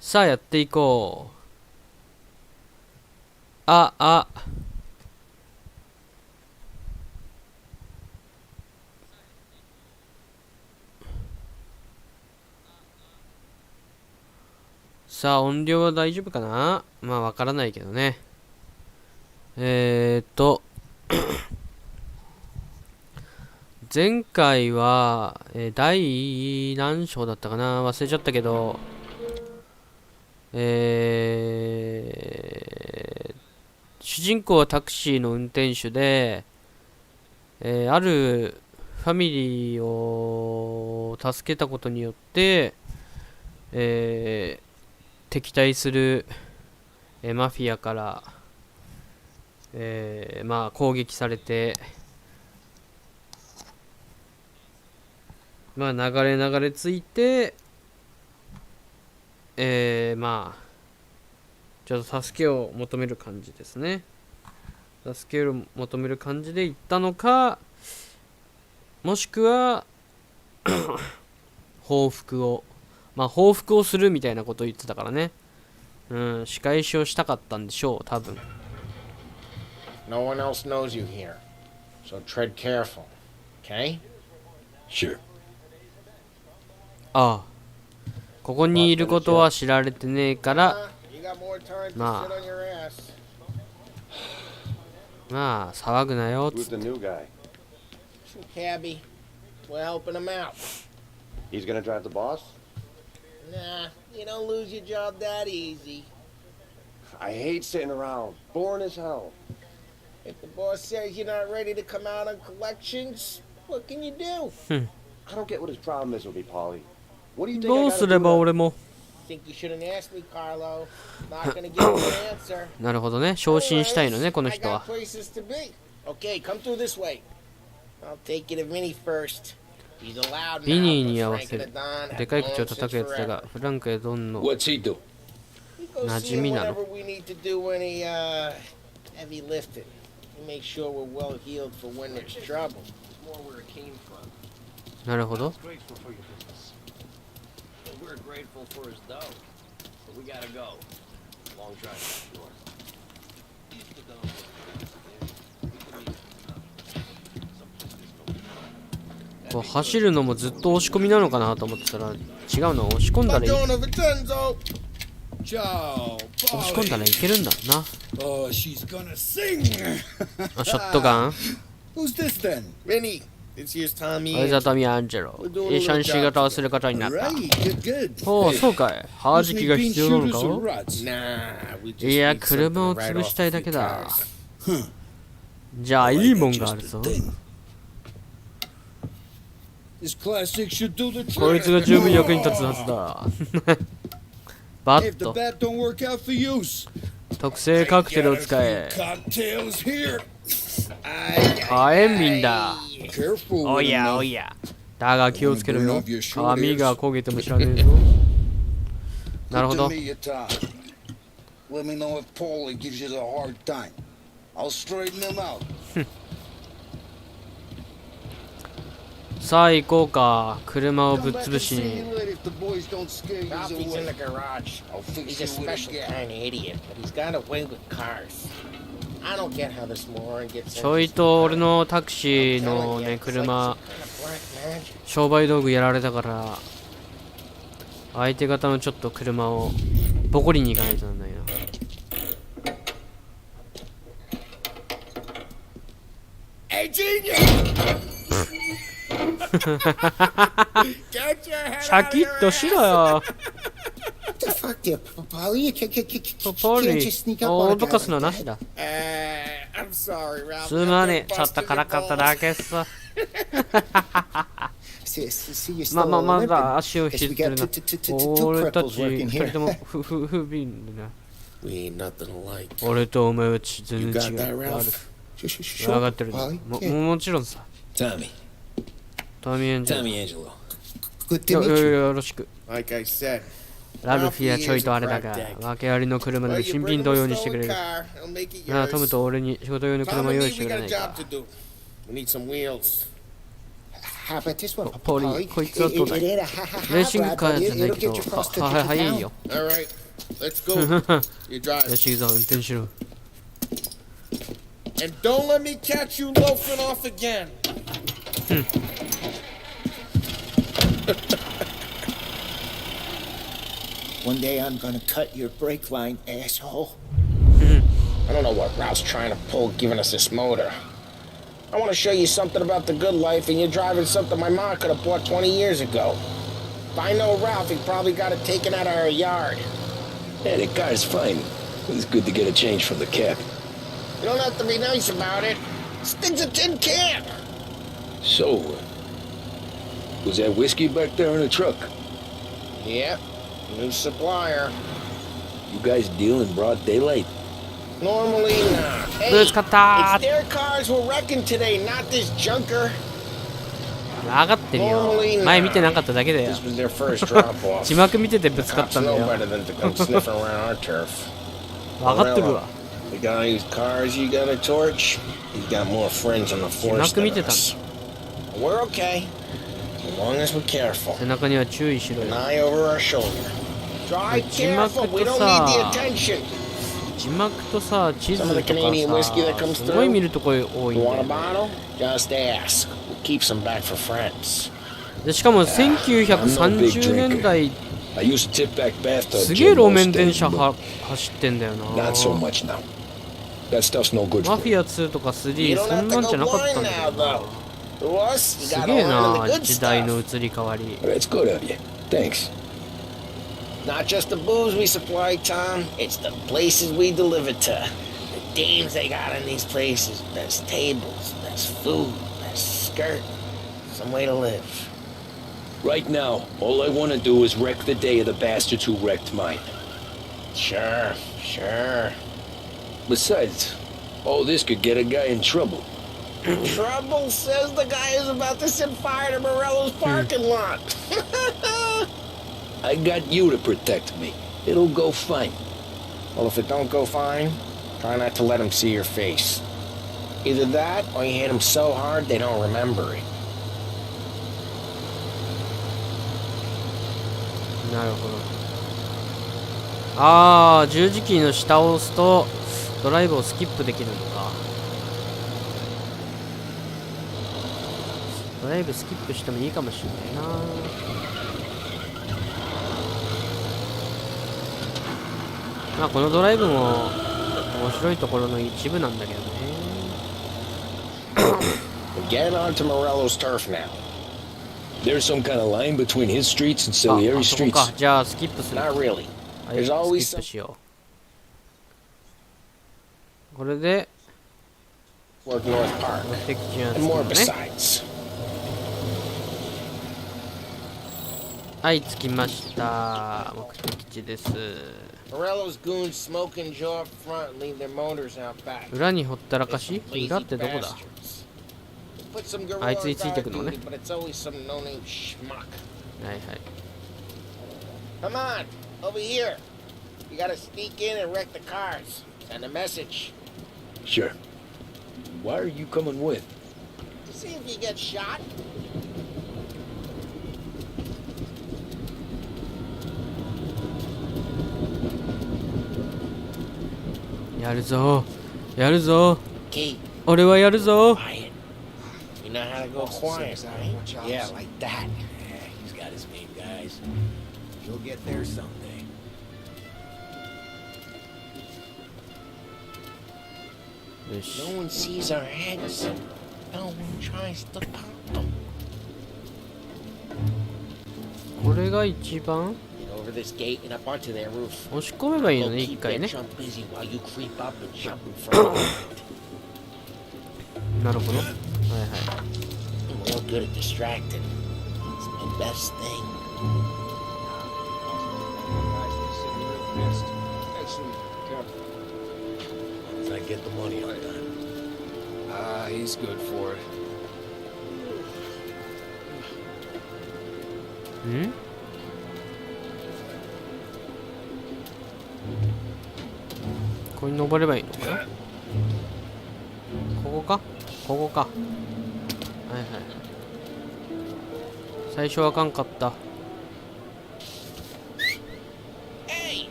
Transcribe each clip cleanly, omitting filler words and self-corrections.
さあやっていこう。さあ音量は大丈夫かな。まあわからないけどね。前回は、第何章だったかな忘れちゃったけど、主人公はタクシーの運転手で、あるファミリーを助けたことによって、敵対する、マフィアから、まあ攻撃されて、まあ流れ着いて、まあちょっと助けを求める感じですね。助けを求める感じで行ったのか、もしくは報復をするみたいなことを言ってたからね。仕返しをしたかったんでしょう、多分。No one else knows you here, so tread careful, okay? Sure. ああ、ここにいることは知られてねえから、まあ騒ぐなよっつって。 Who's the new guy? Some cabbie. We're helping him out. He's gonna drive the boss? Nah, you don't lose your job that easy. I hate sitting around. Boring as hell. If the boss says you're not ready to come out on collections, what can you do? I don't get what his problem is with me, Paulie. What do you think I どう gotta すれば do? 俺も。 Think you shouldn't ask me, Carlo. Not gonna give you an answer. なるほどね、昇進したいのねこの I 人 got は。 places to be. Okay, come through this way. I'll take you to Vinny first. He's allowed ビニー now, に but 合わ Frank せ and る the Don で have かい口 known を叩く since やつだ forever. が、フランクやドンの What's he do? We go see him 馴染みなの。 whenever we need to do any heavy lifting. We make sure we're well healed for when there's trouble. More where it came from. なるほど。 Grateful for your business. We're grateful for his dough. But we gotta go. Long drive, sure. こう走るのもずっと押し込みなのかなと思ってたら、違うの、押し込んだらいい。 Madonna Vincenzo. Ciao, 押し込んだらいけるんだな。 Oh, she's gonna sing. あ、ショットガン。 Who's this then? Vinny, this here's Tommy. おいざとみアンジェロ。一緒に仕事をすることになった。 Right, good. おお、そうかい。弾きが必要なの Shooters or か。 ruts? Nah, we just いや、 need 車 something を to ride 潰 off したいだ the けだ。 cars. じゃあ、いいもんがあるぞ。 This classic should do the こいつが trick. 十分役に立つはずだ。バ If ッ the ト。 bat don't work out for use, 特製カクテルを使 got a え。 few cocktails here. 火炎瓶だ。 Careful お with や them お now. や。だが気をつけろよ。 Burn off your shoulders. 髪が焦げても知らねえぞ。なるほ Good ど to。meet you, Tom. Let me know if Paulie gives you the hard time. I'll straighten him out. さあ行こうか。車をぶっ Come back 潰 and し see に。 you later if the boys don't scare you Ralphie's in the away. garage. I'll fix He's a you with a special gap. kind of idiot, but he's got a way with cars. I don't get how this moron gets ちょいと俺のタクシーのね、車、商売道具やられたから、相手方のちょっと車をボコりに行かないとなんないな。シャキッとしろよ。 The fuck, you, Polly? You ポ can't リ just sneak up ー、 on a 脅 guy かすの like はなし that. だ。 I'm sorry, Ralph. すまねえ、ちょっとからかっただけっす。 See, you're ま still まま limping. だ足を引 Guess い we てる got な。 two 俺た cripples ち working 二人 here. とも不憫だな。 We ain't nothing alike. 俺とお前は全 You 然 got 違 that, う。ある。 Ralph? 分かってる。 Polly? もちろんさ。 Tommy. トミーエンジェル。 Tommy Angelo. Good to meet you. よろしく。 Like I said. ラルフィはちょいとあれだが、訳ありの車で Well, 新 you 品 bring 同 him 様 a にしてくれ stolen る。 car, I'll make it なあ、トム yours. と俺に仕事用の Tom 車 and 用 me, 意して we くれ got な a い job か。 to do. We need some wheels. How about this one, ポリ Polly? こいつはどうだい It ain't a ha-ha-ha レーシングカ ride, ー but じゃない it'll けど get you across the はいいよ All right, let's go. You drive. よし行くぞ運転しろ And don't let me catch you loafing off again. One day I'm gonna cut your brake line, asshole. I don't know what Ralph's trying to pull giving us this motor. I want to show you something about the good life, and you're driving something my mom could have bought 20 years ago. If I know Ralph, he probably got it taken out of our yard. Yeah, the car's fine. It's good to get a change from the cab. You don't have to be nice about it. This thing's a tin can. So, was that whiskey back there in the truck? Yeah, new supplier. You guys deal in broad daylight? Normally not. Hey, ぶつかった it's their cars we're wrecking today, not this junker. 分かってるよ前見てなかっただけだよ This was their first drop-off. 字幕見ててぶつかっ Cops たんだ know よ better than to come sniffing around our turf. 分かってるわ The guy whose cars you got a torch, he's got more friends on the force than us. We're okay, as long as we're careful. 背中には注意しろ An よ eye over our shoulder. Drive careful, we don't need the attention. 字幕とさ地図 Some of と the か Canadian whiskey that さ comes すごい through. 見るとこ多い You んだ want よ a bottle? Just ask. We'll keep some back for friends. でしかも1930年代 I used to tip back bathtub すげえ gin 路 most 面電 days, 車 but は走ってんだよな not so much now. That stuff's no good マ for フ me. ィア2とか You 3 don't そ have ん to なんじゃ go なかった blind んだ now, けどな though. To us, you す got げえ all な in the good 時代 stuff. の移り変わり That's good of you. Thanks. Not just the booze we supply, Tom. It's the places we deliver to. The dames they got in these places. Best tables, best food, best skirt. Some way to live. Right now, all I want to do is wreck the day of the bastards who wrecked mine. Sure, sure. Besides, all this could get a guy in trouble. Trouble says the guy is about to set fire to Morello's parking lot. I got you to protect me. It'll go fine. Well, if it don't go fine, try not to let him see your face. Either that, or you hit him so hard they don't remember it. なるほどあー十字キーの下を押すとドライブをスキップできるのかドライブスキップしてもいいかもしれないなまあこのドライブも面白いところの一部なんだけどね Get onto Morello's turf now. There's some kind of line between his streets and あ Salieri そこ streets. かじゃあスキップする Not really. はい There's ス always キッ some プしようこれで work North Park 目的地が and 着く more のね besides. はい着きました目的地です Morello's goons smoke and jaw up front and leave their motors out back. 裏にほったらかし Lazy 裏ってどこだ bastards. Put some guerrilla あいつについて guard くのね duty, but it's always some no-name schmuck. はいはい Come on, over here. You gotta sneak in and wreck the cars. Send a message. Sure. Why are you coming with? To see if you get shot. やるぞやるぞ Key, 俺はやるぞ quiet. You know how to go quiet, right? Yeah, like that. Yeah, he's got his game, guys. You'll get there someday. よし No one sees our heads. No one tries to pop them. これが一番 Get over this gate and up onto their roof. 押し込めばいいの Go ね一 keep 回 that ね chump busy while you creep up and jump in front of him. なるほどはいはい I'm real good at distracting. It's my best thing. As I get the money on time. Ah, he's good for it. んここに登ればいいのかなここかここかはいはい最初はあかんかった。 Hey,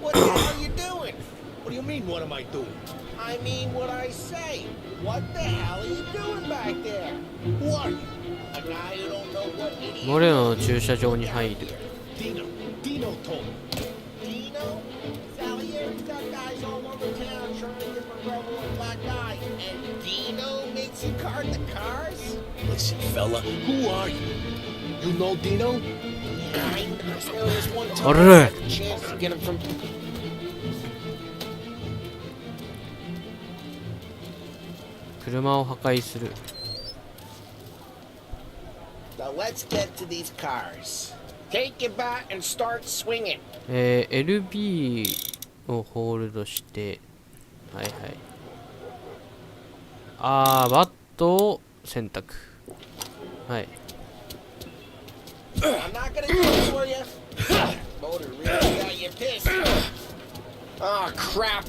what the hell are you doing? What do you mean, what am I doing? I mean what I say. What the hell are you doing back there? Who are you? A guy who don't know what idiot. モレノの駐車場に入る。 Dino told me. Dino? Salier's got guys all over town trying to get my rebel a black eye. And Dino makes you card the cars? Listen, fella, who are you? You know Dino? I know this one time あれ I had a chance to get him from. 車を破壊する。 Now let's get to these cars. Take your bat and start swinging. LB をホールドして、はいはい。バットを選択。はい。 I'm not gonna do it for you. Motor really got you pissed. Oh crap.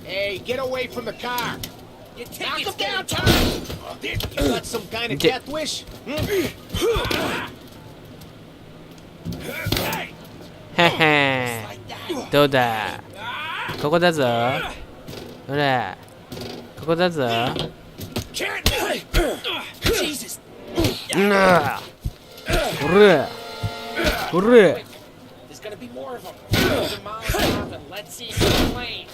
Hey, get away from the car. You knock him down, Tom. You got some kind of death wish? へへー。どうだ。ここだぞ。ほら。ここだぞ。Jesus. うんな。ほれ。ほれ。 There's gonna be more of them. Put them miles off and let's see some flames.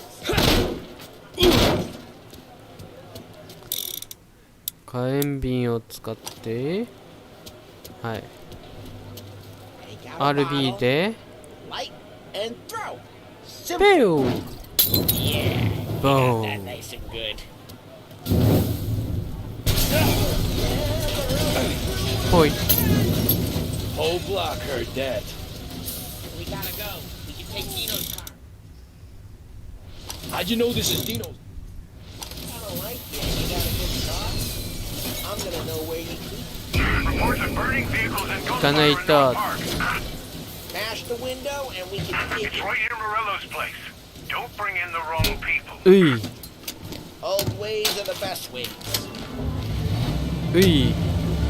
火炎瓶を使ってはい Take out a RB bottle, で light and throw. ペウ Yeah. ボ That ーン nice and good. ほい Whole block heard that. We gotta go. We can take Dino's car. How'd you know this is Dino's? I don't like you. You got a good car. I'm gonna know where you keep. Reports of burning vehicles and 行かないと Smash the window and we can take It's it. right near Morello's place. Don't bring in the wrong people. うい Old ways are the best ways. うい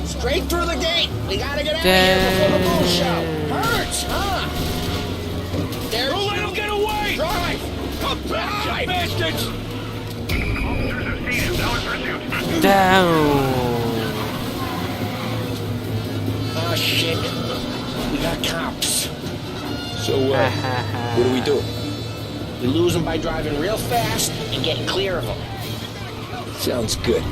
Straight through the gate. We gotta get out of here before the bull show. Hurts, huh? There's Don't let him get away! drive. Come back, you bastards! Officers have seen him. Now in pursuit. ダウン Oh shit. We got cops. So, what do we do? We lose them by driving real fast and getting clear of them. Sounds good.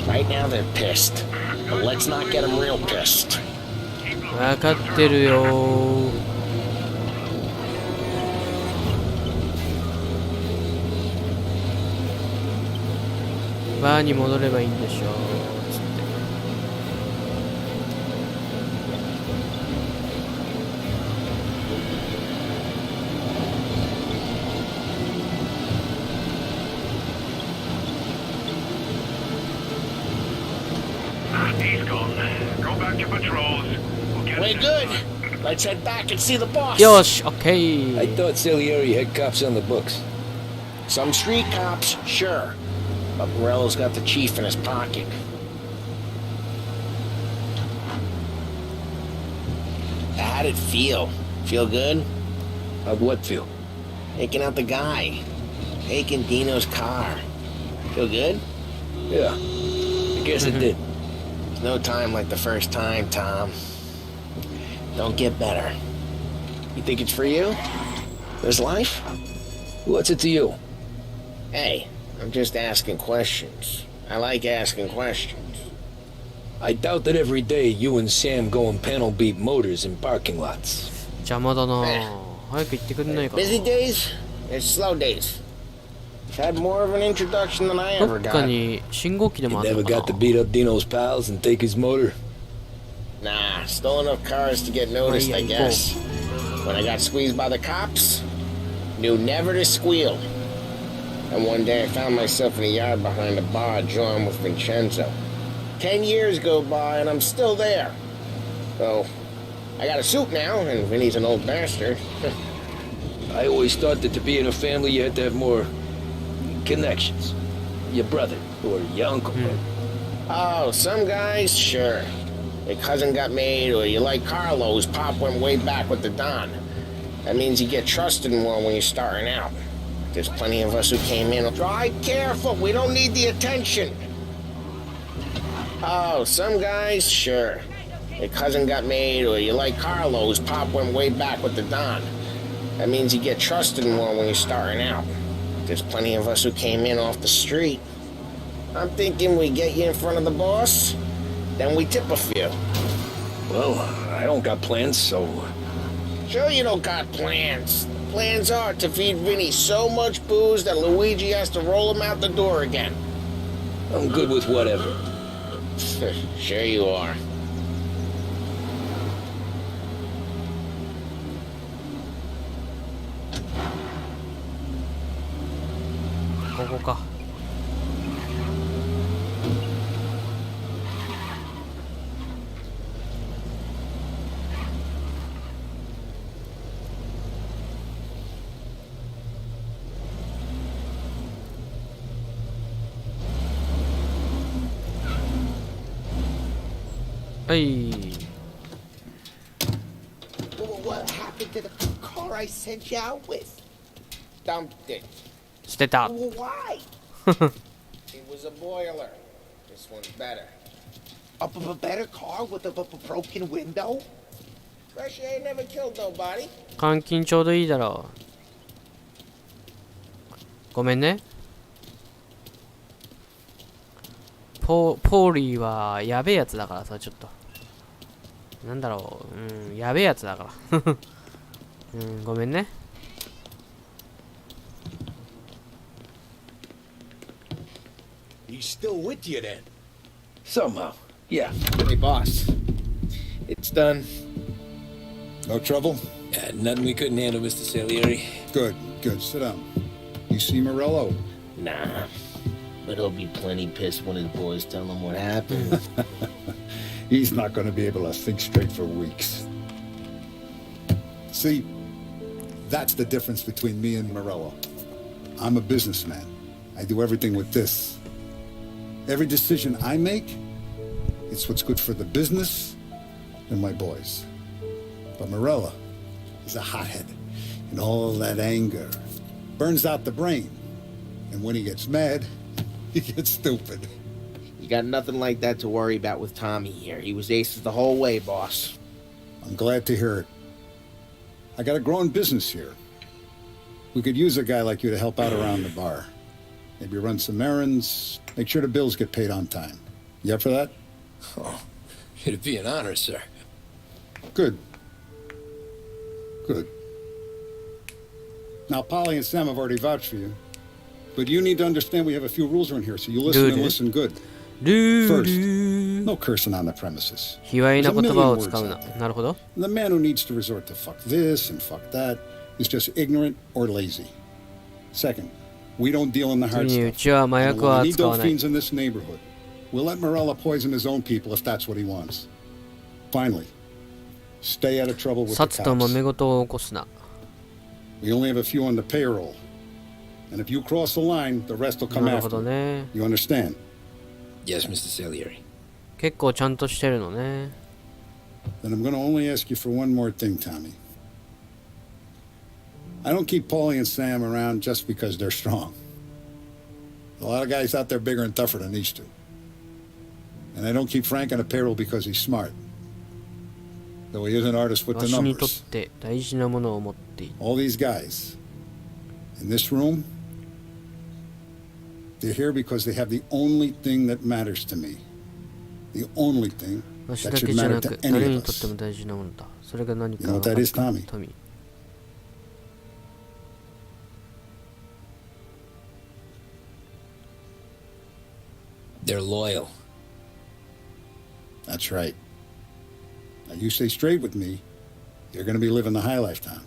Right now they're pissed. But let's not get them real pissed. 分かってるよバーに戻ればいいんでしょうつって He's gone. Go back to patrols. We'll get We're him. good. Let's head back and see the boss. よし OK I thought Salieri had cops on the books. Some street cops, sure. But Morello's got the chief in his pocket. How'd it feel? Feel good? How'd what feel? Taking out the guy. Taking Dino's car. Feel good? Yeah, I guess it did. There's no time like the first time, Tom. Don't get better. You think it's for you? This life? What's it to you? Hey, I'm just asking questions. I like asking questions. I doubt that every day you and Sam go and panel beat motors in parking lots. 邪魔だな早く行ってくんないかな Busy days, there's slow days. I've had more of an introduction than I ど ever っか got. に信号機で You もある never のか got to な beat up Dino's pals and take his motor? Nah, stole enough cars to get noticed, I Ay, ay, guess. When I got squeezed by the cops, knew never to squeal. And one day I found myself in a yard behind a bar drawing with Vincenzo. 10 years go by and I'm still there. So, I got a suit now, and Vinny's an old bastard. I always thought that to be in a family you had to have more connections. Your brother or your uncle? Oh, some guys, sure. Your cousin got made, or you like Carlo's pop went way back with the Don. That means you get trusted more when you're starting out. There's plenty of us who came in. Drive careful, we don't need the attention. Oh, some guys, sure. Your cousin got made, or you like Carlo's pop went way back with the Don. That means you get trusted more when you're starting out. There's plenty of us who came in off the street. I'm thinking we get you in front of the boss, then we tip a few. Well, I don't got plans, so... Sure you don't got plans. Plans are to feed Vinny so much booze that Luigi has to roll him out the door again. I'm good with whatever. Sure you are. ここか。はい。 What happened to the car I sent you out with? Dumped it. 捨てた。 Why? It was a boiler. This one's better. A better car with a broken window? Fresh air never killed nobody. 換金ちょうどいいだろう。ごめんね。ポーリーはやべえやつだからさ、ちょっと。なんだろう。やべえやつだから。ごめんね。He's still with you then? Somehow, yeah. Hey, boss. It's done. No trouble? Nothing we couldn't handle, Mr. Salieri. Good, good. Sit down. You see Morello? Nah. But he'll be plenty pissed when his boys tell him what happened. He's not going to be able to think straight for weeks. See, that's the difference between me and Morello. I'm a businessman. I do everything with this. Every decision I make, it's what's good for the business and my boys. But Morello is a hothead, and all that anger burns out the brain. And when he gets mad, he gets stupid. You got nothing like that to worry about with Tommy here. He was aces the whole way, boss. I'm glad to hear it. I got a growing business here. We could use a guy like you to help out around the bar. Maybe run some errands, make sure the bills get paid on time. You up for that? Oh, it'd be an honor, sir. Good. Good. Now, Polly and Sam have already vouched for you. But you need to understand we have a few rules around here, so you listen and listen good. First, no cursing on the premises. 卑猥な言葉を使うな。なるほど。The man who needs to resort to fuck this and fuck that is just ignorant or lazy. Second, we don't deal in the hard 次にう stuff. ちは麻薬は We need 使 no わない。 fiends in this neighborhood. We'll let Morella poison his own people if that's what he wants. Finally, stay out of trouble with the 殺と揉め cops. 事を起こすな。 We only have a few on the payroll. And if you cross the line, the rest will come なるほ after ど you. ね。 You understand? Yes, Mr. Salieri. 結構ちゃんとしてるのね。 Then I'm going to only ask you for one more thing, Tommy. I don't keep Paulie and Sam around just because they're strong. A lot of guys out there bigger and tougher than these two. And I don't keep Frank on a payroll because he's smart. Though he is an artist with わ the しにとっ numbers. て大事なものを持っている。 All these guys in this room, they're here because they have the only thing that matters to me. The only thing わし that だけ should じゃ matter なく to 誰 any に of とっても us. 大事なものだ。それが何か You know 分 what か that る is, か Tommy? トミー。 They're loyal. That's right. Now you stay straight with me, you're going to be living the high lifetime.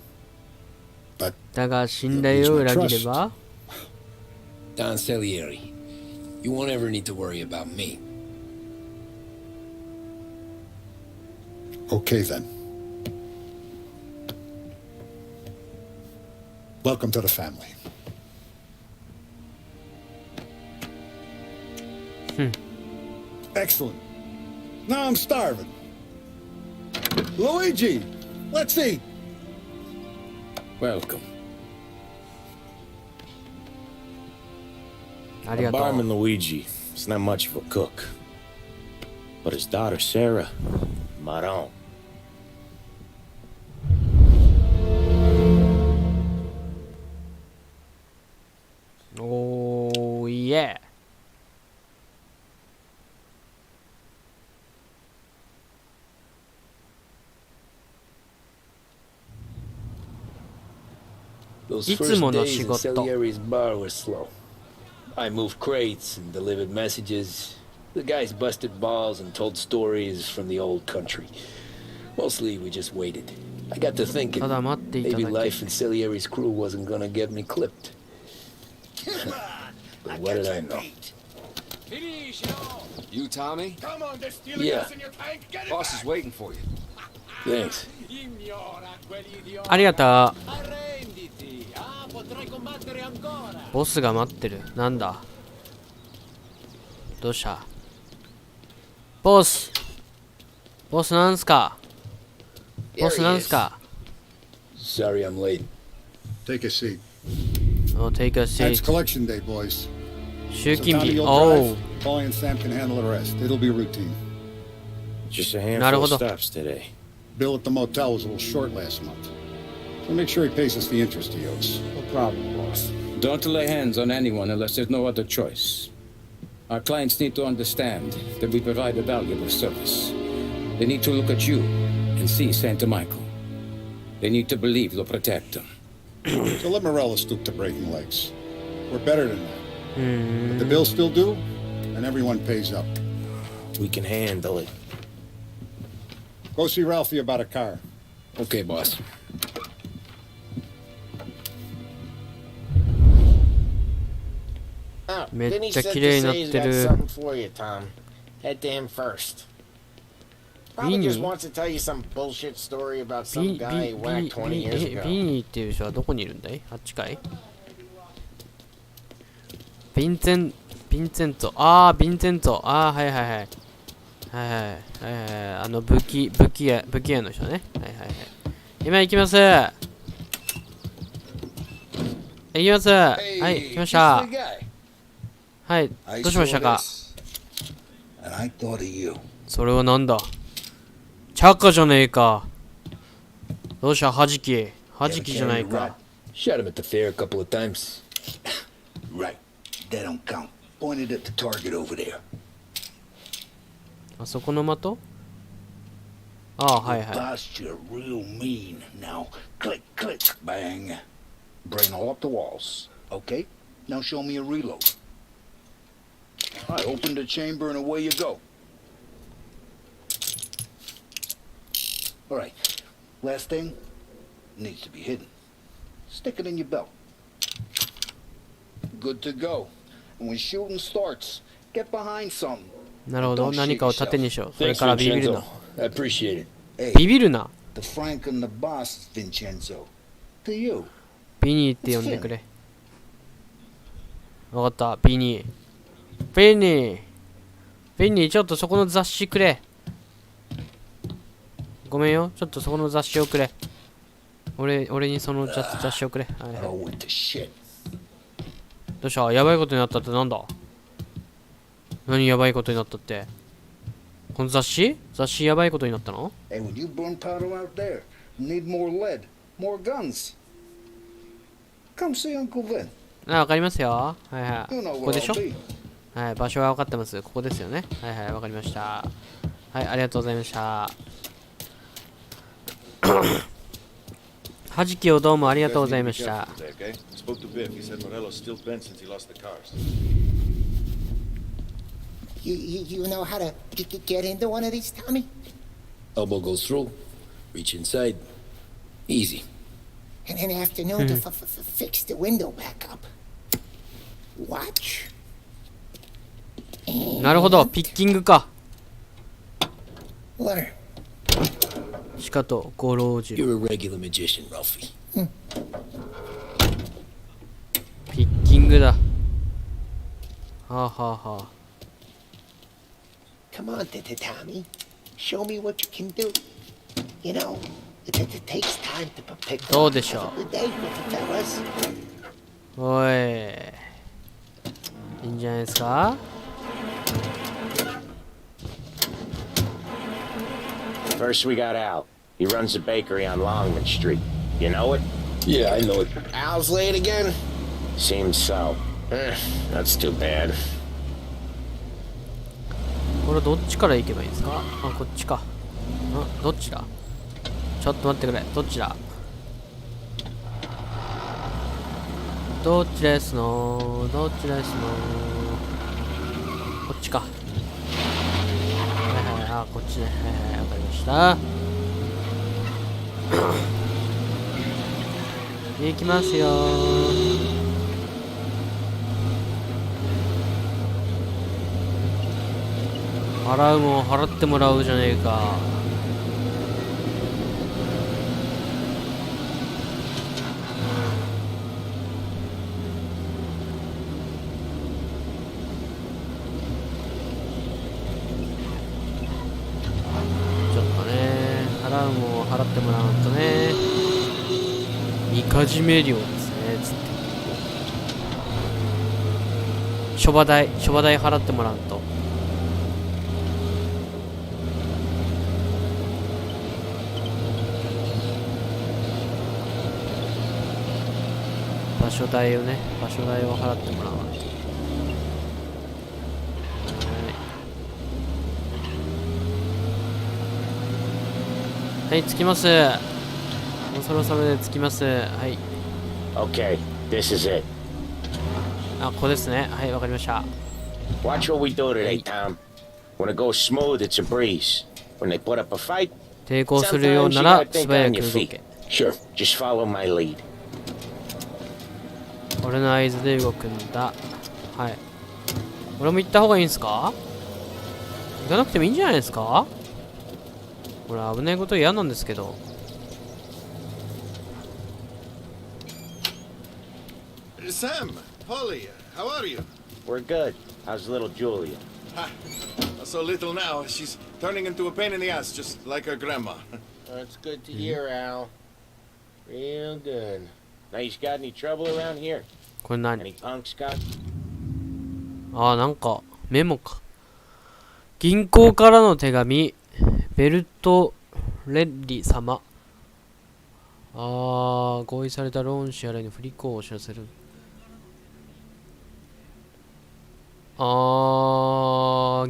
But だが信頼を裏切れば Don Salieri, you won't ever need to worry about me. okay then. Welcome to the family. Excellent. Now I'm starving. Luigi, let's eat. Welcome. ありがと Barman う。 Luigi is not much of a cook. But his daughter Sarah, Maron. おーいえ。Those いつ first もの days 仕 in 事。 Salieri's bar were slow. I moved crates and delivered messages. The guys busted balls and told stories from the old country. Mostly we just waited. I got to thinking, ただ待っていた maybe だけ。 life in Salieri's crew wasn't gonna get me clipped. But what did I know? You, Tommy? Come on, there's stealing Yeah. gas in your tank. Get it Boss back. is waiting for you. Thanks. Ignora quell'idiota. ありがとう。 Arrenditi. Ah, potrai combattere ancora. ボスが待ってる。なんだどうしたボスボスなんすかボスなんすか Sorry I'm late. Take a seat. Oh, take a It's seat. collection day, boys. 集 So 金 Tommy, 日。 you'll おう drive. Paulie and Sam can handle the rest. It'll be routine. Just a handful of Naruhodo. stops today. Bill at the motel was a little short last month. So make sure he pays us the interest he owes. No problem, boss. Don't lay hands on anyone unless there's no other choice. Our clients need to understand that we provide a valuable service. They need to look at you and see Santa Michael. They need to believe you'll protect them. So let Morella stoop to breaking legs. We're better than that. But the bill's still due, and everyone pays up. We can handle it. Go see Ralphie about a car. Okay, boss. Oh, めっ Vinny ちゃ said 綺 to 麗にな say っ he's て got る。 something for you, Tom. Head to him first. Probably Vinny? just wants to tell you some bullshit story about ビ some ビ guy he whacked 20 years ビ ago. ニーっていう人はどこにいるんだいあっちかいヴィンツェンツォ。あー、ヴィンツェンツォ。あー、はいはいはい。はいはい。武器屋の人ね。はいはいはい。今行きます。行きます。はい、来ました。はい、どうしましたかそれはなんだチャカじゃねえか。どうしたはじき。はじきじゃないか。 Shot him at the fair a couple of times. Right. That don't count. Pointed at the target over there. あそこの的ああ、はいはい。 Boss, you're real mean. Now, click, click, bang. Bring all up the walls. Okay? Now show me a reload. I open the chamber and away you go. Alright. Last thing needs to be hidden. Stick it in your belt. Good to go. And when shooting starts, get behind something. なるほど。何かを盾にしよう。それからビビるな。 I appreciate it. Hey, ビビるな。 the Frank and the boss, Vincenzo. To you. ビニーって呼んでくれ。わかった。ビニー。ビニー。ビニー、ちょっとそこの雑誌くれ。ごめんよ。ちょっとそこの雑誌をくれ。俺にその雑誌をくれ。はいはい。 Oh, with the shit. どうしたやばいことになったってなんだ何やばいことになったってこの雑誌やばいことになったの Hey, when you burn powder out there, you need more lead, more guns. Come see Uncle Vin. あ、わかりますよ。はいはい。 You know ここ where でしょ I'll be. はい、場所は分かってます。ここですよね。はいはい、わかりました。はい、ありがとうございました。はじきをどうもありがとうございました。You know how to get into one of these, Tommy? Elbow goes through. Reach inside. Easy. And then afternoon to fix the window back up. Watch. なるほど、ピッキングか。 Learn. しかと五郎次郎。 You're a regular magician, Ralphie. ピッキングだ。はあはあはあ。Come on, Tommy. Show me what you can do. You know, it takes time to pick どうでしょ the day with the fellas. う。おい、いいんじゃないですか。First, we got Al. He runs a bakery on Longman Street. You know it? Yeah, I know it. Al's late again? Seems so. That's too bad. これどっちから行けばいいですか。あ、こっちか。どっちだ。ちょっと待ってくれ。どっちだ。どっちですの。どっちですの。こっちか。はいはい、あ、こっちね。はいはい、わかりました。行きますよ。払うもん払ってもらうじゃねえか。ちょっとね、払うもん払ってもらわんとね。みかじめ料ですね、つって。諸場代払ってもらうと。場所代を払ってもらわないと。はい、着きます。もうそろそろで着きます。はい。Okay, this is it. あ、ここですね。はい、わかりました。Watch what we do today, Tom. When it goes smooth, it's a breeze. When they put up a fight, 抵抗するようなら素早く動け。Sure, just follow my lead. 俺の合図で動くんだ。はい。俺も行った方がいいんすか？行かなくてもいいんじゃないですか？俺危ないこと嫌なんですけど。Sam, Polly, how are you? We're good. How's little Julia? So little now, she's turning into a pain in the ass, just like her grandma. That's good to hear, Al. Real good. Now, you got any trouble around here? これ何？ Any punks got? あー、なんかメモか。銀行からの手紙。ベルトレッリ様。合意されたローン支払いの不履行をお知らせる。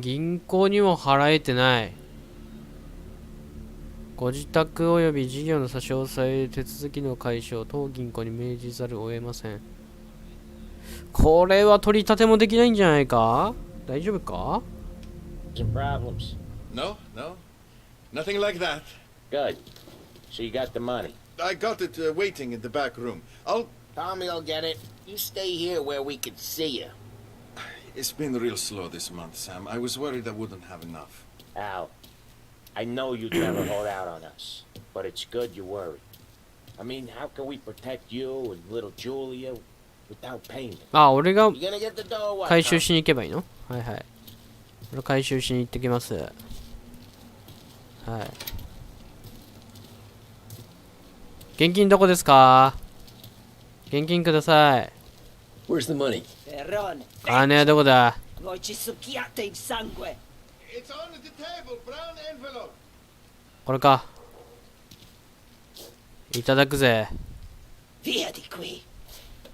銀行にも払えてない。ご自宅及び事業の差し押さえ手続きの解消を当銀行に命じざるを得ません。これは取り立てもできないんじゃないか？大丈夫か？ Some problems? No, nothing like that. Good. So you got the money? I got it waiting in the back room. Tommy'll get it. You stay here where we can see you. It's been real slow this month, Sam. I was worried I wouldn't have enough. Al, I know you'd never hold out on us, but it's good you're worried. I mean, how can we protect you and little Julia without payment? 俺が You gonna get the dough or what? 回収しに行けばいいの？はいはい。俺回収しに行ってきます。はい。現金どこですか？現金ください。Where's the money? 金はどこだ？ It's on the table, brown envelope. これか。いただくぜ。Via di qui.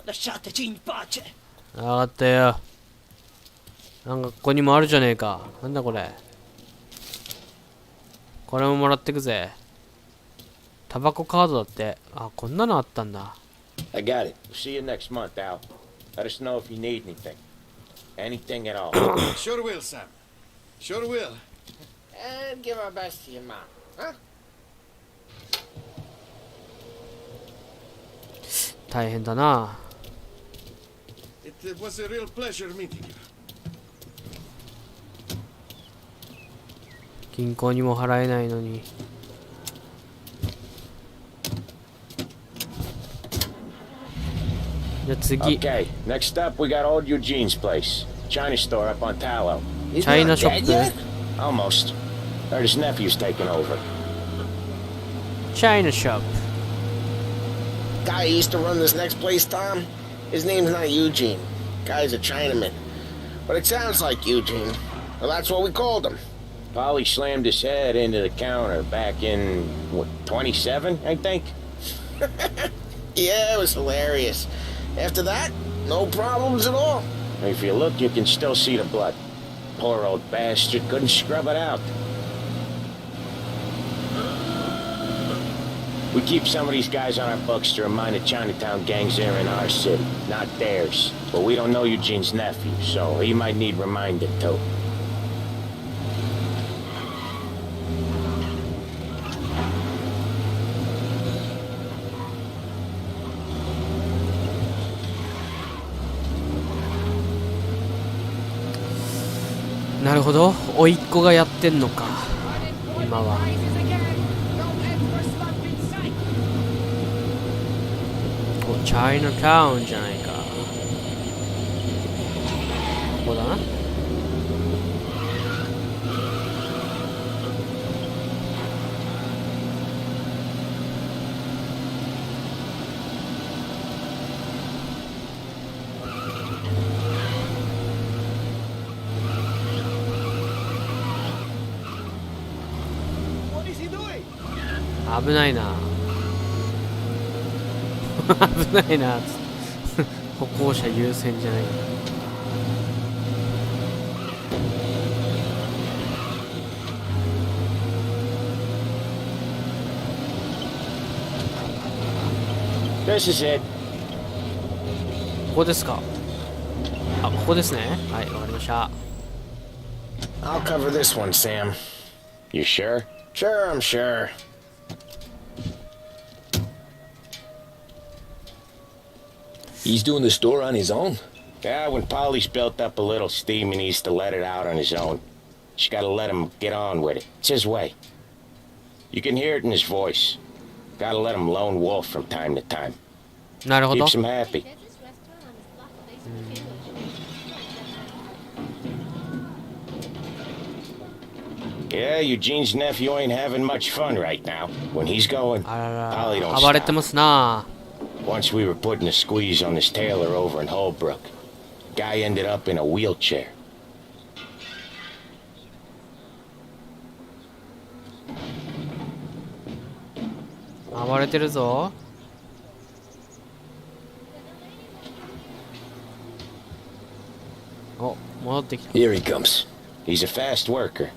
Lasciateci in pace. 分かったよ。なんかここにもあるじゃねえか。なんだこれ。これももらってくぜ。タバコカードだって。あ、こんなのあったんだ。I got it. We'll see you next month, Al. Let us know if you need anything. Anything at all. Sure will, Sam. Sure will. And give our best to your mom, huh? 大変だな。It was a real pleasure meeting you. 銀行にも払えないのに。じゃあ次。Okay, next up we got old Eugene's place. China store up on Tallow. チャイナショップ。Almost. Heard his nephew's taking over. China shop. Guy who used to run this next place, Tom, his name's not Eugene. Guy's a Chinaman. But it sounds like Eugene. Well, that's what we called him. Polly slammed his head into the counter back in, what, 27, I think? Yeah, it was hilarious. After that, no problems at all. If you look, you can still see the blood. Poor old bastard couldn't scrub it out. We keep some of these guys on our books to remind the Chinatown gangs they're in our city, not theirs. But we don't know Eugene's nephew, so he might need reminded too. Hmm. なるほど、甥っ子がやってんのか、今は。お、チャイナタウンじゃないか。ここだな。危ないな危ないな歩行者優先じゃない。This is it. ここですか。あ、ここですね。はい、わかりました。 I'll cover this one, Sam. You sure? Sure, I'm sure. He's doing the store on his own? Yeah, when Polly's built up a little steam, he needs to let it out on his own. Just gotta let him get on with it. It's his way. You can hear it in his voice. Gotta let him lone wolf from time to time. なるほど。 Keeps him happy. Yeah, Eugene's nephew ain't having much fun right now. When he's going, Polly don't 暴れて stop. ますな。 Once we were putting a squeeze on this tailor over in Holbrook. Guy ended up in a wheelchair. Ah, 暴れてるぞ。お、戻ってきた。 Here he comes. He's a fast worker.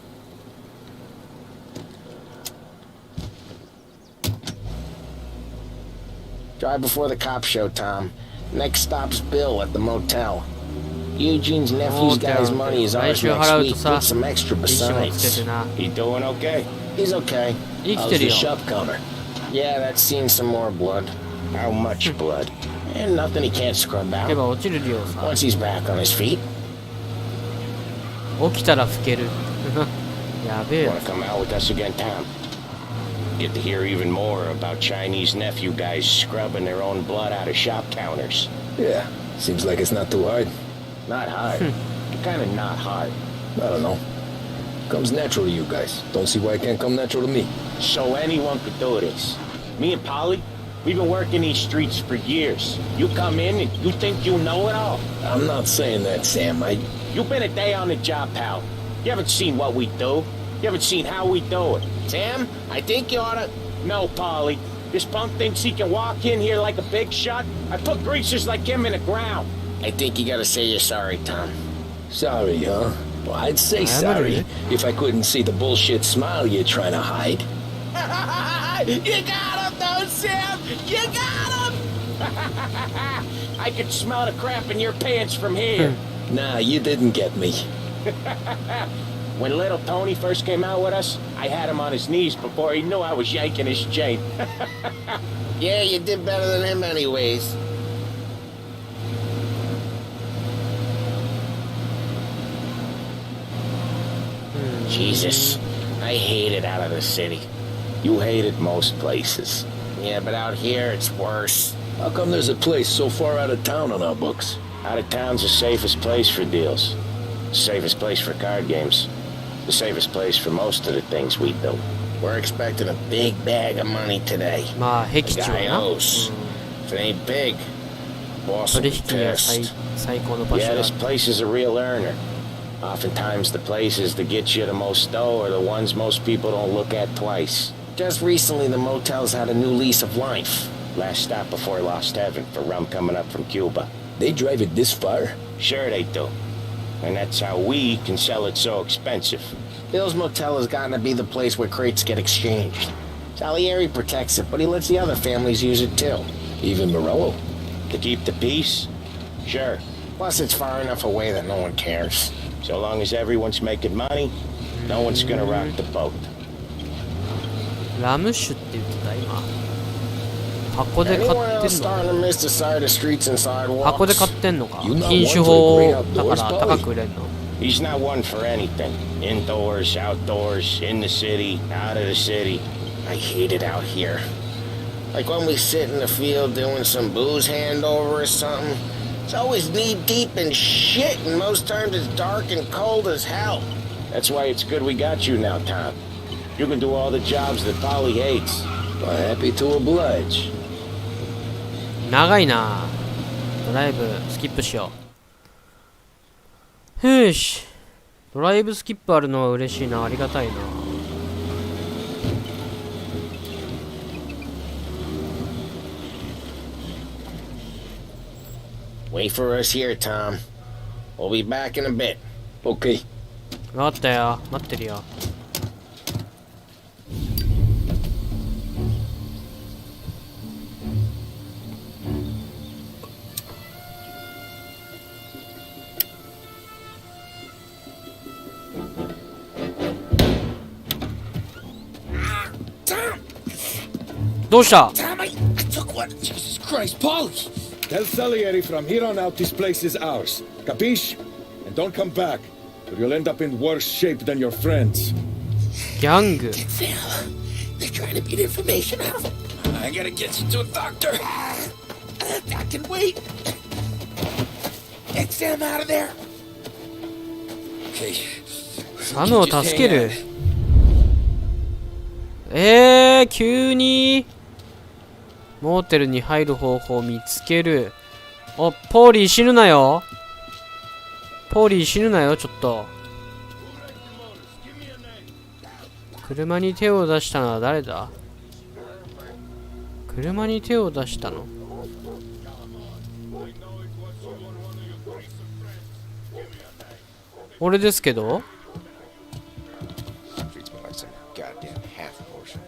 Drive before the cops show, Tom. Next stop's Bill at the motel. Eugene's nephew's got his money is ours next week. Put some extra besides. He doing okay? He's okay. How's the shop counter? Yeah, that's seen some more blood. How much blood? And nothing he can't scrub out. Once he's back on his feet. 起きたら老ける。やべえ。 Wanna come out with us again, Tom? Get to hear even more about Chinese nephew guys scrubbing their own blood out of shop counters. Yeah, seems like it's not too hard. Not hard. Kinda not hard. I don't know. Comes natural to you guys. Don't see why it can't come natural to me. So anyone could do this. Me and Polly, we've been working these streets for years. You come in and you think you know it all. I'm not saying that, Sam. You've been a day on the job, pal. You haven't seen what we do. You haven't seen how we do it. Sam, I think you oughta... No, Polly. This punk thinks he can walk in here like a big shot. I put greasers like him in the ground. I think you gotta say you're sorry, Tom. Sorry, huh? Well, I'd say sorry if I couldn't see the bullshit smile you're trying to hide. You got him, though, Sam! You got him! I could smell the crap in your pants from here. Nah, you didn't get me. When little Tony first came out with us, I had him on his knees before he knew I was yanking his chain. Yeah, you did better than him anyways. Jesus, I hate it out of the city. You hate it most places. Yeah, but out here it's worse. How come there's a place so far out of town on our books? Out of town's the safest place for deals. Safest place for card games. The safest place for most of the things we do. We're expecting a big bag of money today. まあ僻地は Guy な、 owes. If it ain't big, boss will 取 be 引には pissed. 最高の場所 Yeah, だ。 this place is a real earner. Oftentimes the places that get you the most dough are the ones most people don't look at twice. Just recently the motel's had a new lease of life. Last stop before Lost Heaven for rum coming up from Cuba. They drive it this far? Sure they do. And that's how we can sell it so expensive. Bill's Motel has gotten to be the place where crates get exchanged. Salieri protects it, but he lets the other families use it too. Even Morello? To keep the peace? Sure. Plus it's far enough away that no one cares. So long as everyone's making money, no one's gonna rock the boat. ラム酒って言ってた今。箱で買 Anyone って else んの？ starting to miss the sight of streets and 箱で sidewalks? 買ってんのか。 You not 禁酒 one 法 for the だ great から outdoors, 高 Polly? く売れんの。 He's not one for anything. Indoors, outdoors, in the city, out of the city. I hate it out here. Like when we sit in the field doing some booze handover or something. It's always knee-deep in shit, and most times it's dark and cold as hell. That's why it's good we got you now, Tom. You can do all the jobs that Polly hates. Well, happy to oblige. 長いな。ドライブスキップしよう。よし。ドライブスキップあるのは嬉しいな。ありがたいな。Wait for us here, Tom. We'll be back in a bit. Okay. わかったよ。待ってるよ。どうした？ Tom, I took one. Jesus Christ, Polly! Tell Salieri from here on out this place is ours. Capiche? And don't come back, or you'll end up in worse shape than your friends. ギャング。 Phil, they're trying to beat information out of him. I gotta get you to a doctor. I can wait. Get Sam out of there. Okay. サムを助ける。急にモーテルに入る方法を見つける。お、ポーリー死ぬなよ。ポーリー死ぬなよ、ちょっと。車に手を出したのは誰だ？車に手を出したの？俺ですけど？ Treats me like some goddamn half portion.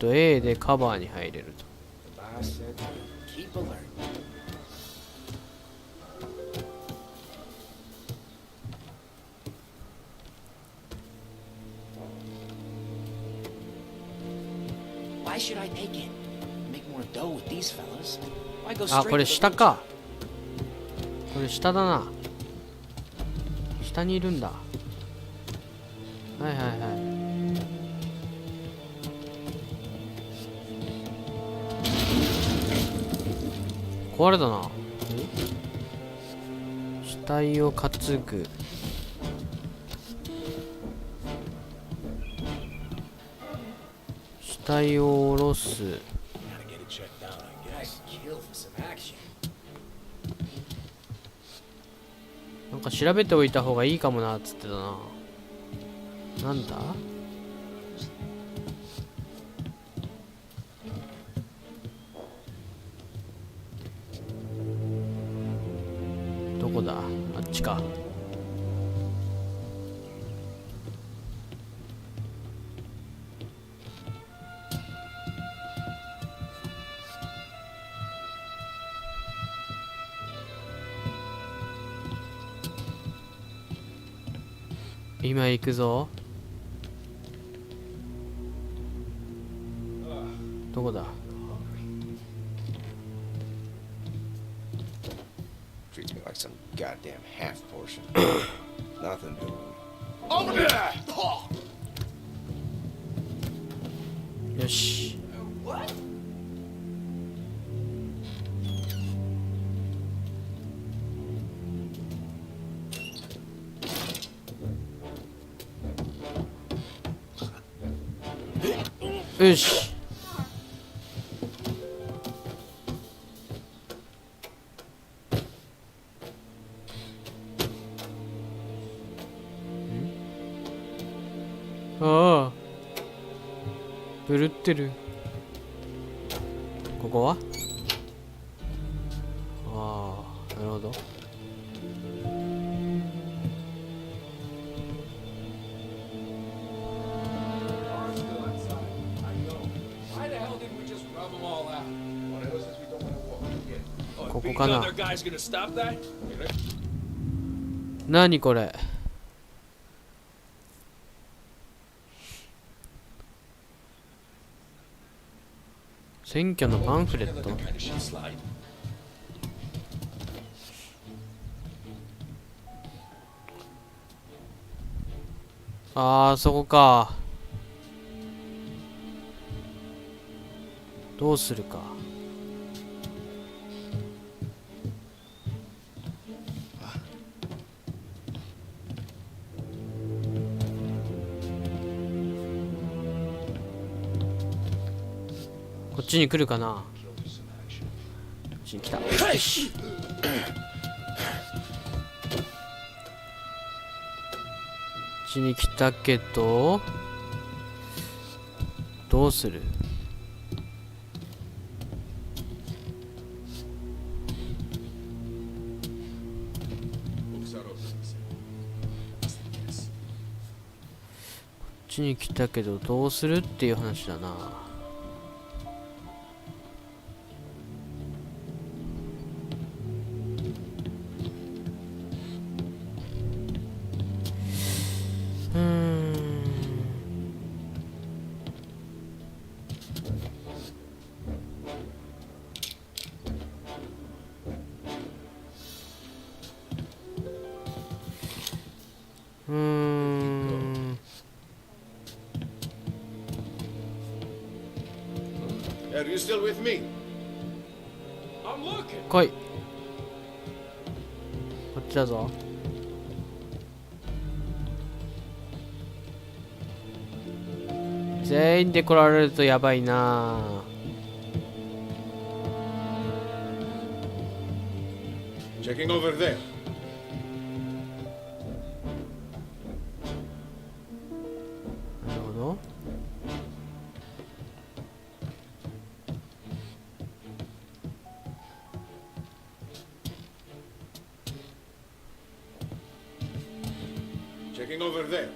A でカバーに入れると。 I said, keep alert. Why should I take it? Make more dough with these fellas. Why go あ、 straight これ to the 下か。これ下だな。下にいるんだ。はいはいはい。壊れたな。死体を担ぐ。死体を下ろす。 kill for some action. なんか調べておいた方がいいかもなっつってたな。なんだ？どこだ？あっちか。今行くぞ。どこだ？ Treats me like some goddamn half portion. Nothing doing. Over there! よし。よし。ああ、ぶるってる。ここはああ、なるほど。ここかな。何これ。選挙のパンフレット。あー、そこか。どうするか。こっちに来るかな。こっちに来た。よし。こっちに来たけど、どうする。こっちに来たけどどうするっていう話だな。Are you still with me? 来い。こっちだぞ。全員で来られるとやばいな。Checking over there. Checking over there.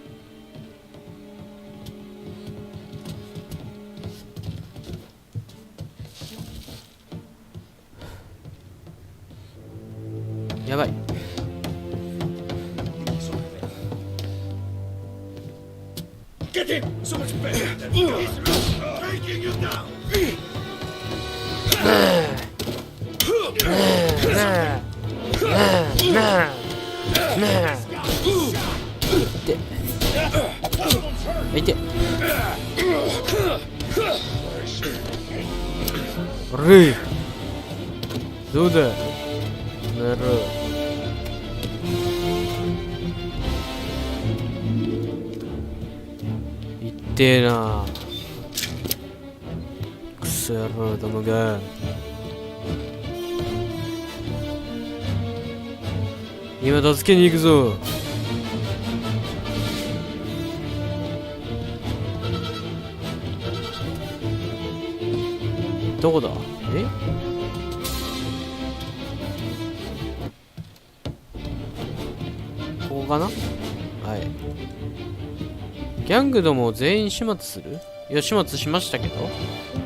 Yabai. Get in! So much better. He's taking you down. Ры. Туда. Народ. Иди на. К сэру домога. Има助けに行くぞ。どこだ？え？ここかな？はい。ギャングどもを全員始末する？いや、始末しましたけど。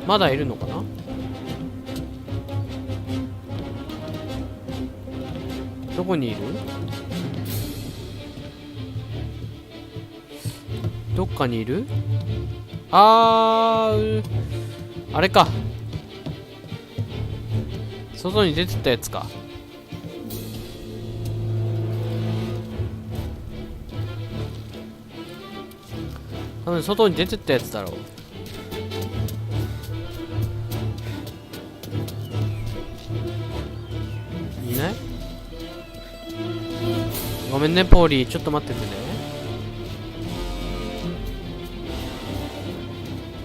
まだいるのかな？どこにいる？どっかにいる？あれか。外に出てったやつか。多分外に出てったやつだろう。めんねポーリー、ちょっと待っててね。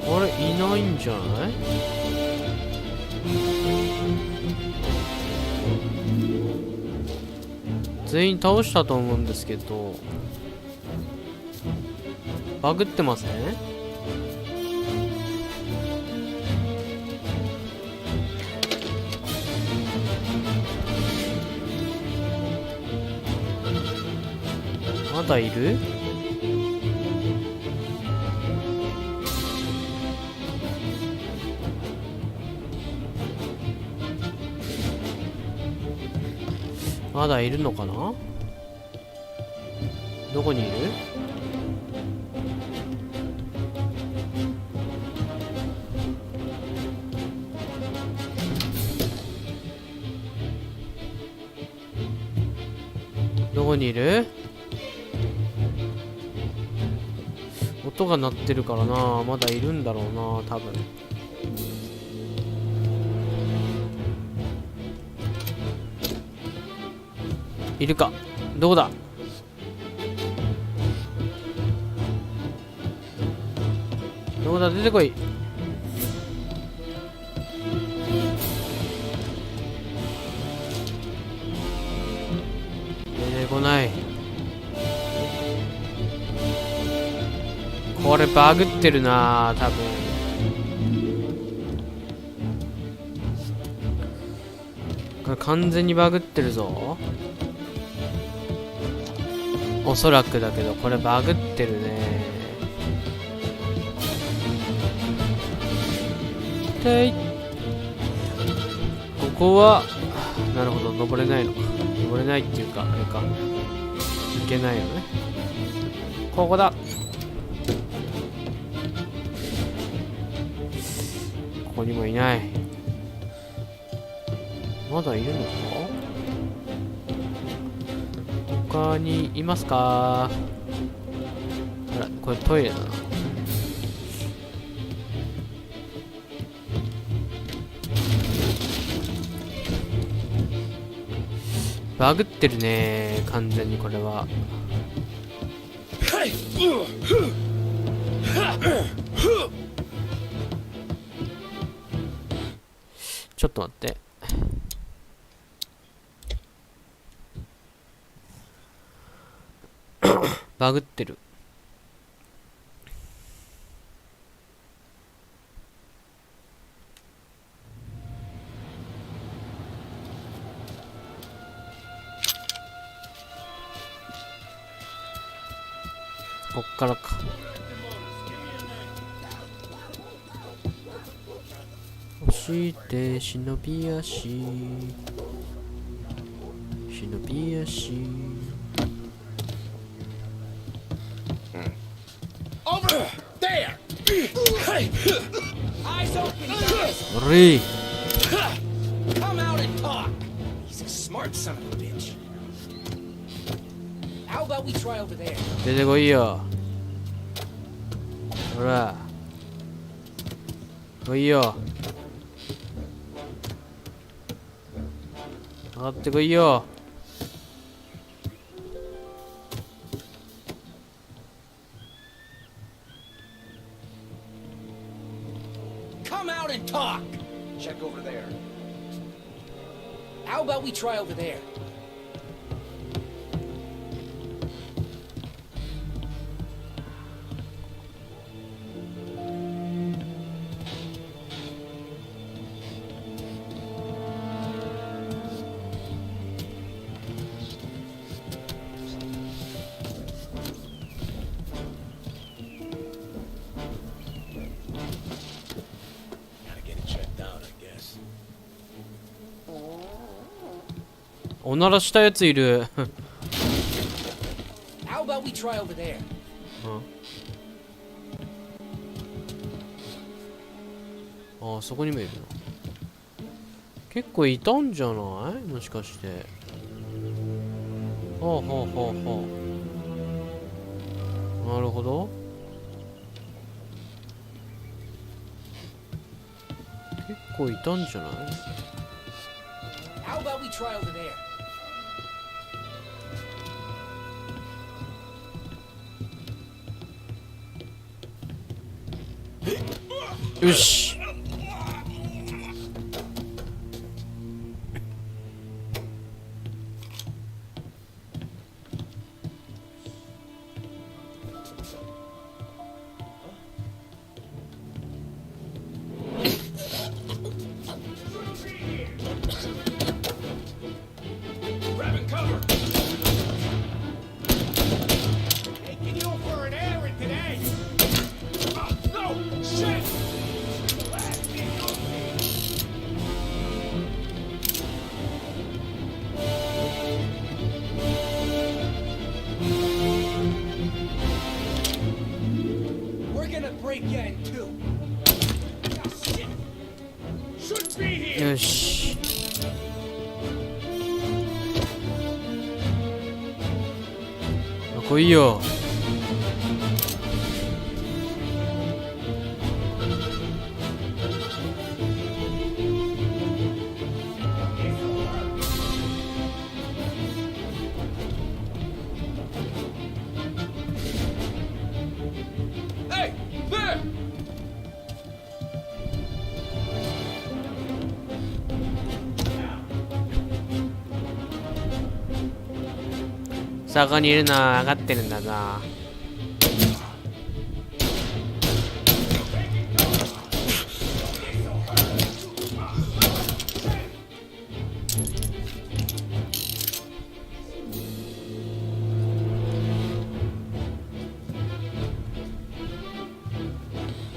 あれいないんじゃない？全員倒したと思うんですけど、バグってますね。まだいる？まだいるのかな？どこにいる？どこにいる？音が鳴ってるからな。まだいるんだろうな、多分。いるか？どこだ？どこだ？出てこい。出てこない。これバグってるな、多分。これ完全にバグってるぞ。おそらくだけど、これバグってるね。でい、ここは、なるほど、登れないのか。登れないっていうか、あれか。いけないよね。ここだ。ここにもいない。まだいるのか？他にいますか？あら、これトイレだな。バグってるね、完全にこれは。ちょっと待って。バグってる。こっからか。押して忍び足、忍び足。Over there! Eyes open, guys! おれい。 Come out and talk! He's a smart son of a bitch. How about we try over there? 出てこいよ。ほら。来いよ。上がってこいよ。Come out and talk! Check over there. How about we try over there? Gotta get it checked out, I guess. おならしたやついる。 How about we try over there? ああ、そこにもいるな。結構いたんじゃない？もしかして。はあはあはあはあ。なるほど。結構いたんじゃない？ How about we try over there? よし。Grabbing cover. Taking you for an errand today. No! Shit! We're gonna break in too. Shit. Shouldn't be here! よし。来いよ。Hey! There! そこにいるのは分かってるんだぞ。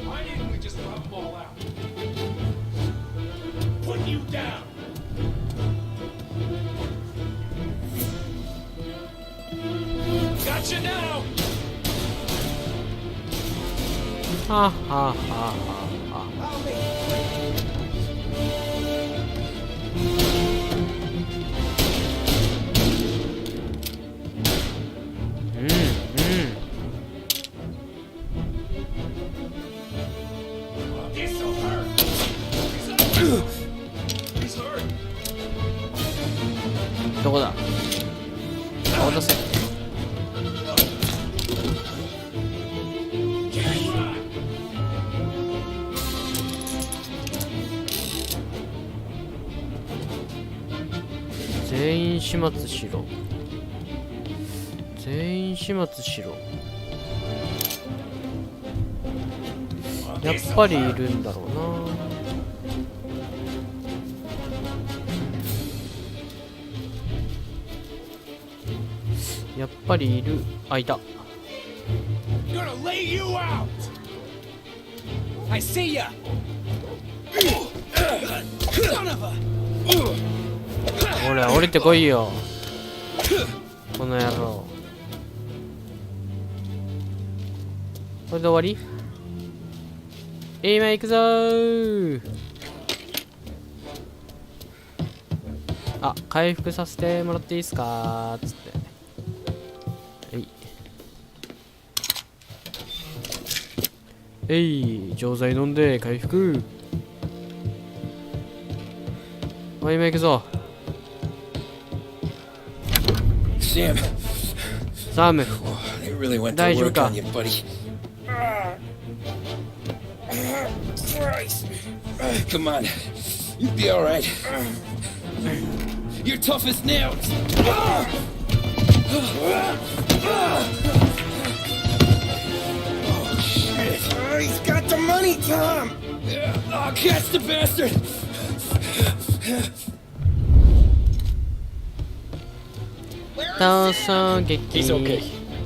Why didn't we just rub them all out? Put you down! Gotcha now! はあはあはあはあ。うんうん。This'll hurt! He's hurt! どこだ。顔出せ。全員始末しろ。全員始末しろ。やっぱりいるんだろうな。やっぱりいる。あ、いた。 Gonna lay you out! I see ya! Son of a... ほら降りてこいよこの野郎。これで終わり？今行くぞー。あ、回復させてもらっていいっすかーつって。えい、錠剤飲んで回復。おい、今行くぞ。サム、大丈夫か？ Come on, you'll be all right. You're tough as nails. He's got the money, Tom! Oh, catch the bastard! He's okay.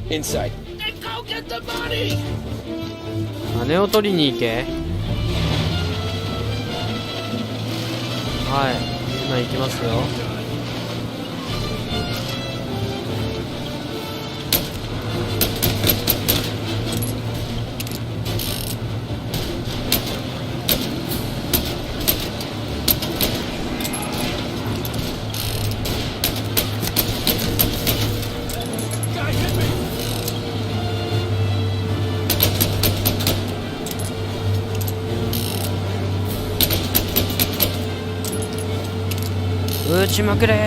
Inside. Then go get the money! 金を取りに行け。はい、今行きますよ。撃ちまくれー。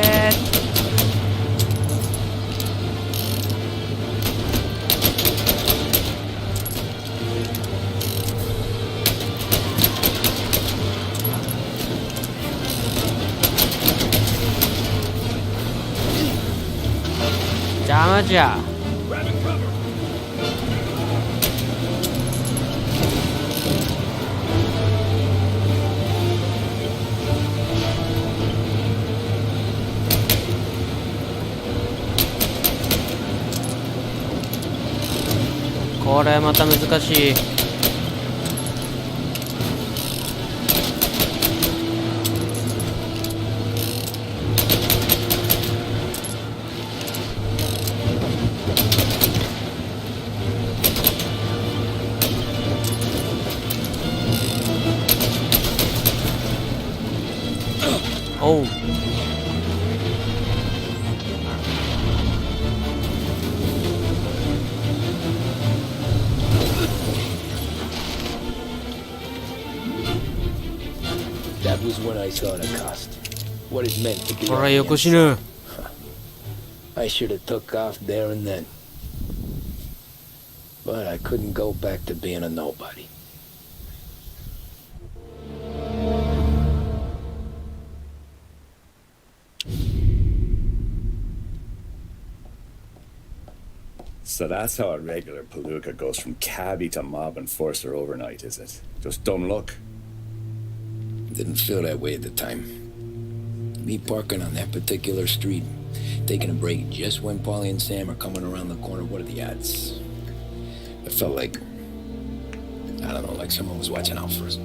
邪魔じゃ。これまた難しい。おう。That was when I saw the cost. What it meant to be. ほら横死ぬ。I should have took off there and then. But I couldn't go back to being a nobody. So that's how a regular palooka goes from cabbie to mob enforcer overnight, is it? Just dumb luck? Didn't feel that way at the time. Me parking on that particular street, taking a break just when Paulie and Sam are coming around the corner, what are the odds? It felt like, I don't know, like someone was watching out for us.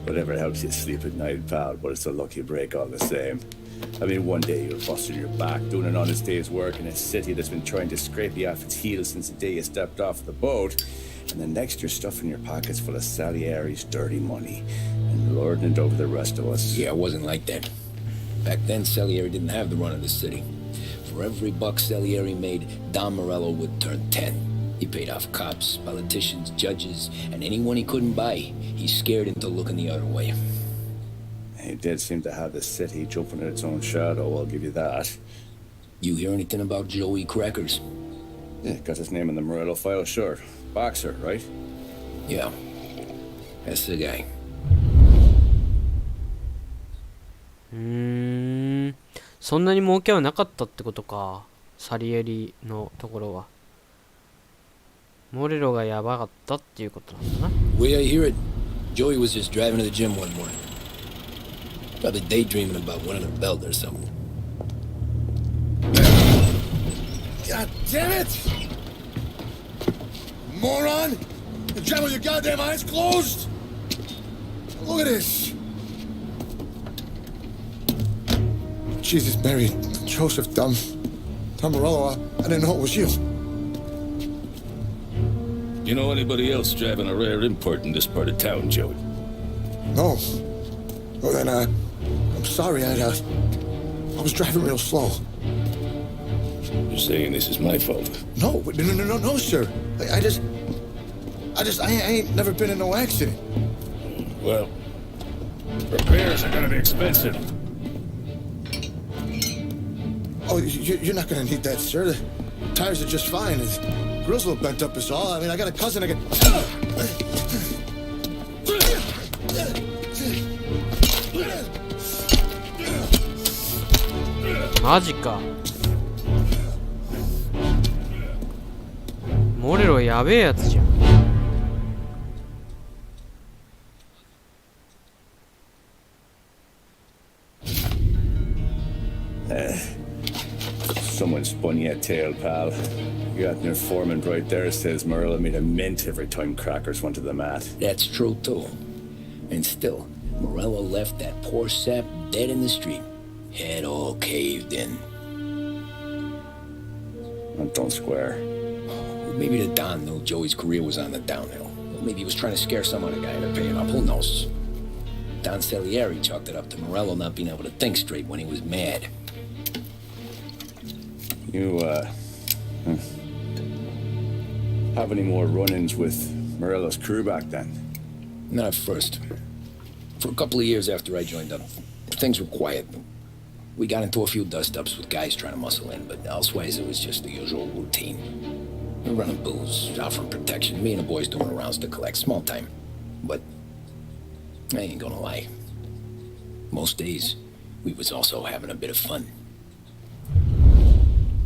Whatever helps you sleep at night, pal, but it's a lucky break all the same. I mean, one day you're busting your back, doing an honest day's work in a city that's been trying to scrape you off its heels since the day you stepped off the boat, and the next you're stuffing your pockets full of Salieri's dirty money and lording it over the rest of us. Yeah, it wasn't like that. Back then, Salieri didn't have the run of the city. For every buck Salieri made, Don Morello would turn 10. He paid off cops, politicians, judges, and anyone he couldn't buy. He scared into looking the other way. He did seem to have the city jumping at its own shadow, I'll give you that. You hear anything about Joey Crackers? Yeah, got his name in the Morello file, sure. Boxer, right? Yeah, that's the guy. そんなに儲けはなかったってことか。サリエリのところは。モレロがやばかったっていうことなんだな。Way I hear it, Joey was just driving to the gym one morning. Probably daydreaming about winning a belt or something. God damn it! Moron! The jam with your goddamn eyes closed! Look at this! Jesus, Mary, Joseph, Tom Morello, I didn't know it was you. You know anybody else driving a rare import in this part of town, Joey? No. Well then, I'm sorry, I was driving real slow. You're saying this is my fault? No, sir. I ain't never been in no accident. Well, repairs are gonna be expensive. Oh, you're not gonna need that, sir. The tires are just fine. The grill's a little bent up is all. I mean, I got a cousin I can...マジか。モレロやべえやつじゃん。Someone spun you a tail, pal. You got your foreman right there says Morello made a mint every time Crackers went to the mat. That's true, too. And still, Morello left that poor sap dead in the street. Head all caved in. Don't square. Maybe the Don knew Joey's career was on the downhill. Maybe he was trying to scare some other guy into paying up. Who knows? Don Salieri chalked it up to Morello not being able to think straight when he was mad. You, have any more run-ins with Morello's crew back then? Not at first. For a couple of years after I joined up, things were quiet. We got into a few dust-ups with guys trying to muscle in, but elsewise it was just the usual routine. We're running booze, offering protection, me and the boys doing rounds to collect, small time. But I ain't gonna lie. Most days, we was also having a bit of fun.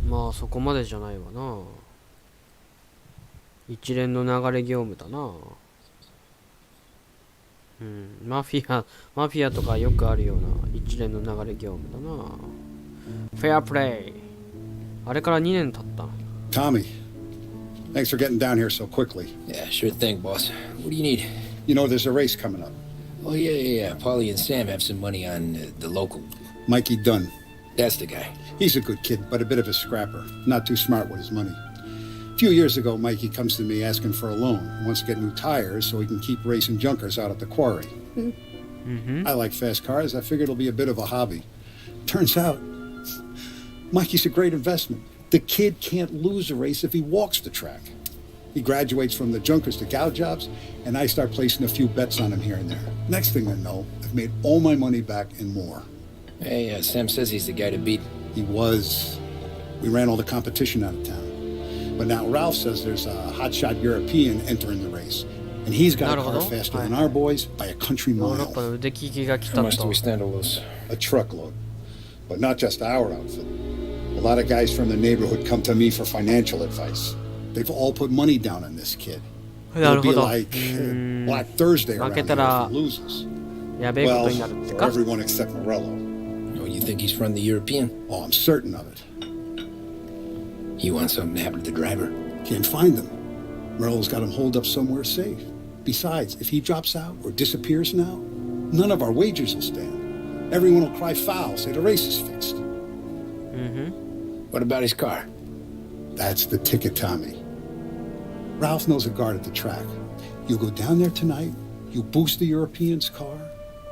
まあそこまでじゃないわな。一連の流れ業務だな。うん、マフィアとかよくあるような一連の流れ業務だな。フェアプレイ。あれから2年経った。Tommy, thanks for getting down here so quickly. Yeah, sure thing, boss. What do you need? You know there's a race coming up. Oh, yeah. Paulie and Sam have some money on the local. Mikey Dunn. That's the guy. He's a good kid, but a bit of a scrapper. Not too smart with his money. A few years ago, Mikey comes to me asking for a loan. He wants to get new tires so he can keep racing junkers out at the quarry. I like fast cars. I figured it'll be a bit of a hobby. Turns out, Mikey's a great investment. The kid can't lose a race if he walks the track. He graduates from the junkers to gal jobs, and I start placing a few bets on him here and there. Next thing I know, I've made all my money back and more. Hey, Sam says he's the guy to beat. He was. We ran all the competition out of town. But now Ralph says there's a hotshot European entering the race. And he's got a car faster than our boys by a country mile. How much do we stand to lose? A truckload. But not just our outfit. A lot of guys from the neighborhood come to me for financial advice. They've all put money down on this kid. It'll be like Black Thursday around here if he loses. Well, for everyone except Morello. Oh, you think he's from the European? Oh, I'm certain of it. You want something to happen to the driver? Can't find him. Morello's got him holed up somewhere safe. Besides, if he drops out or disappears now, none of our wagers will stand. Everyone will cry foul, say the race is fixed. What about his car? That's the ticket, Tommy. Ralph knows a guard at the track. You go down there tonight, you boost the European's car,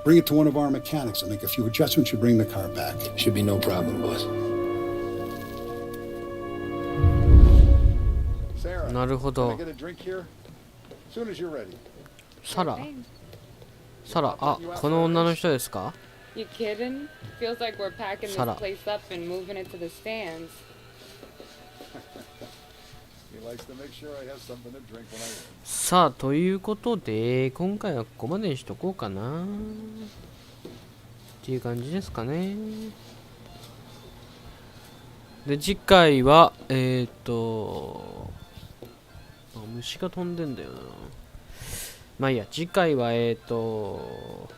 bring it to one of our mechanics and make a few adjustments, you bring the car back. Should be no problem, boss. Sarah, なるほど。 can I get a drink here? As soon as you're ready. サラ、あ、この女の人ですか？ You kidding? Feels like we're packing this Sarah. place up and moving it to the stands. He likes to make sure I have something to drink when I win. さあ、ということで、今回はここまでにしとこうかな。っていう感じですかね。で、次回は、虫が飛んでんだよな。まあいいや、次回は、そ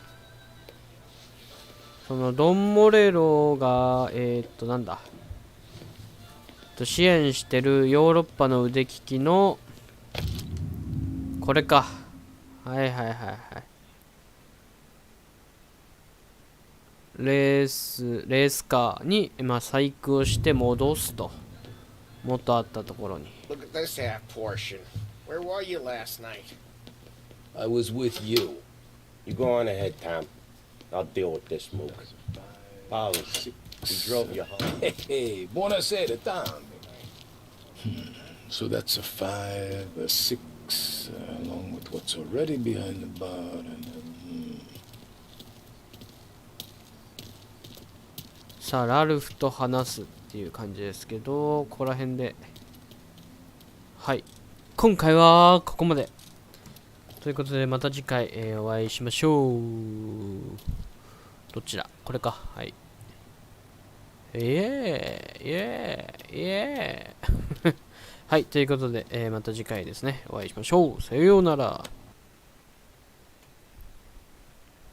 のドン・モレロがなんだ支援してるヨーロッパの腕利きのこれか、はいレースカーに細工をして戻すと、元あったところに。 Look at this half portion. Where were you last night? I was with you. You go on ahead, Tom. I'll deal with this mook. Polly, we drove you home. Hey, buonasera, Tom. So that's a 5, a 6, along with what's already behind the bar, and then, さあラルフと話すっていう感じですけど、ここら辺ではい今回はここまでということで、また次回、お会いしましょう。どちらこれか、はいはい、ということで、また次回ですね、お会いしましょう。さようなら。